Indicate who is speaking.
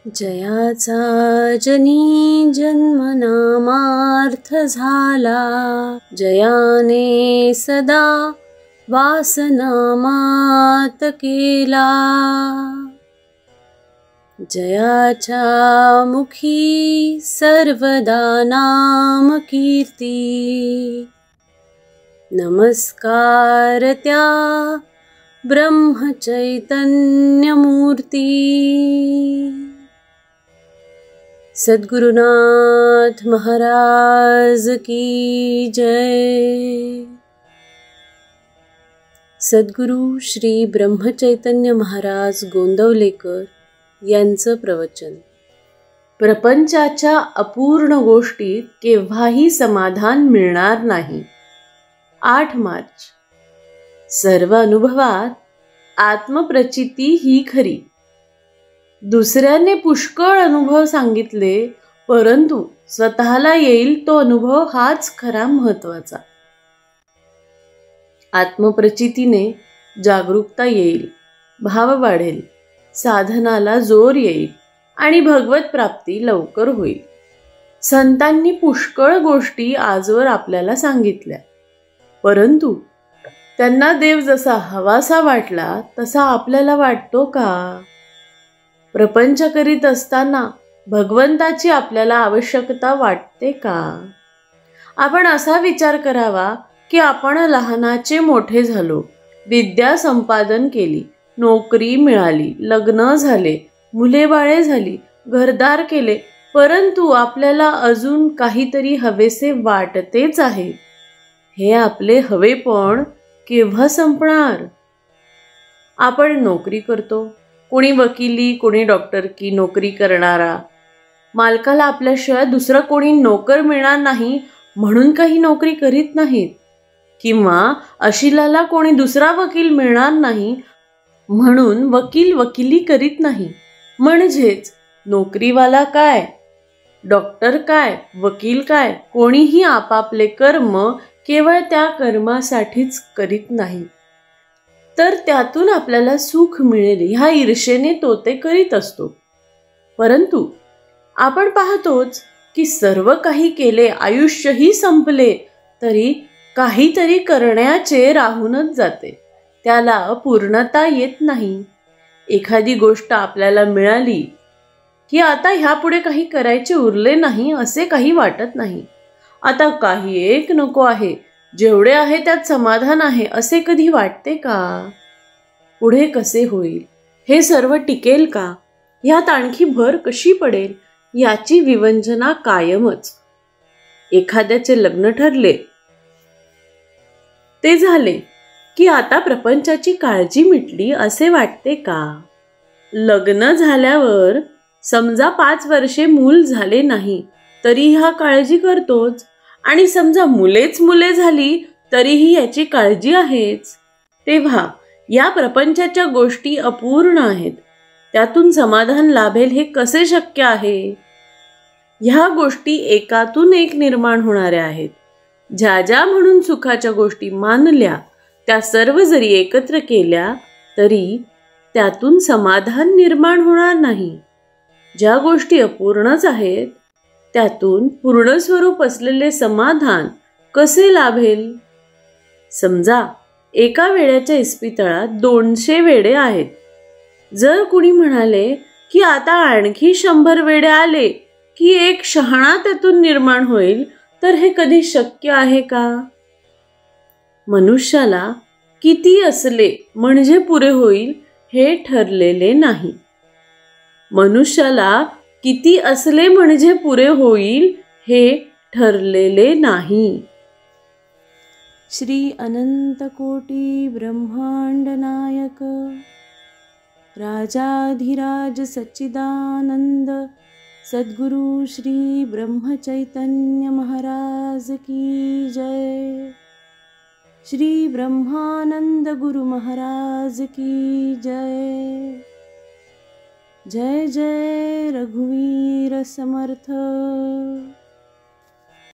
Speaker 1: जयाचा जनी जन्मनामार्थ झाला, जयाने सदा वासनामात केला. जयाच्या मुखी सर्वदा नाम कीर्ती, नमस्कार त्या ब्रह्मचैतन्य मूर्ती. सद्गुरुनाथ महाराज की जय. सद्गुरु श्री ब्रह्मचैतन्य महाराज गोंदवलेकर यांचं प्रवचन. प्रपंचाच्या अपूर्ण गोष्टीत केव्हाही समाधान मिळणार नाही. 8 मार्च. सर्व अनुभवात आत्मप्रचिती ही खरी. दुसऱ्याने पुष्कळ अनुभव सांगितले, परंतु स्वतःला येईल तो अनुभव हाच खरा महत्वाचा. आत्मप्रचितीने जागरूकता येईल, भाव वाढेल, साधनाला जोर येईल आणि भगवत प्राप्ती लवकर होईल. संतांनी पुष्कळ गोष्टी आजवर आपल्याला सांगितल्या, परंतु त्यांना देव जसा हवासा वाटला तसा आपल्याला वाटतो का? प्रपंच करीत असताना भगवंताची आपल्याला आवश्यकता वाटते का? आपण असा विचार करावा की आपण लहानाचे मोठे झालो, विद्या संपादन केली, नोकरी मिळाली, लग्न झाले, मुले बाळे झाली, घरदार केले, परंतु आपल्याला अजून काहीतरी हवेसे वाटतेच आहे. हे आपले हवेपण केव्हा संपणार? आपण नोकरी करतो, कोणी वकिली, कोणी डॉक्टरकी नोकरी करणारा. मालकाला आपल्याशिवाय दुसरा कोणी नोकर मिळणार नाही म्हणून काही नोकरी करीत नाहीत, किंवा अशिलाला कोणी दुसरा वकील मिळणार नाही म्हणून वकील वकिली करीत नाही. म्हणजेच नोकरीवाला काय, डॉक्टर काय, वकील काय, कोणीही आपापले कर्म केवळ त्या कर्मासाठीच करीत नाही, तर त्यातून आपल्याला सुख मिळेल ह्या ईर्षेने तो ते करीत असतो. परंतु आपण पाहतोच की सर्व काही केले, आयुष्यही संपले, तरी काहीतरी करण्याचे राहूनच जाते, त्याला पूर्णता येत नाही. एखादी गोष्ट आपल्याला मिळाली की आता ह्यापुढे काही करायचे उरले नाही असे काही वाटत नाही. आता काही एक नको आहे, जेवढे आहे त्यात समाधान आहे असे कधी वाटते का? पुढे कसे होईल, हे सर्व टिकेल का, ह्यात आणखी भर कशी पडेल याची विवंचना कायमच. एखाद्याचे लग्न ठरले, ते झाले की आता प्रपंचाची काळजी मिटली असे वाटते का? लग्न झाल्यावर समजा 5 वर्षे मूल झाले नाही तरी ह्या काळजी करतोच, आणि समजा मुले झाली तरीही याची काळजी आहेच. तेव्हा या प्रपंचाच्या गोष्टी अपूर्ण आहेत, त्यातून समाधान लाभेल हे कसे शक्य आहे? ह्या गोष्टी एकातून एक निर्माण होणाऱ्या आहेत. ज्या ज्या म्हणून सुखाच्या गोष्टी मानल्या त्या सर्व जरी एकत्र केल्या तरी त्यातून समाधान निर्माण होणार नाही. ज्या गोष्टी अपूर्णच आहेत त्यातून पूर्ण स्वरूप असलेले समाधान कसे लाभेल? समजा एका वेड्याच्या इस्पितळात 200 वेडे आहेत. जर कुणी म्हणाले की आता आणखी 100 वेडे आले की एक शहाणा त्यातून निर्माण होईल, तर हे कधी शक्य आहे का? मनुष्याला किती असले म्हणजे पुरे होईल हे ठरलेले नाही. मनुष्याला किती असले म्हणजे पुरे होईल हे ठरलेले नाही. श्री अनंत कोटी ब्रह्मांड नायक राजाधिराज सच्चिदानंद सद्गुरु श्री ब्रह्मचैतन्य महाराज की जय. श्री ब्रह्मानंद गुरु महाराज की जय. जय जय रघुवीर समर्थ.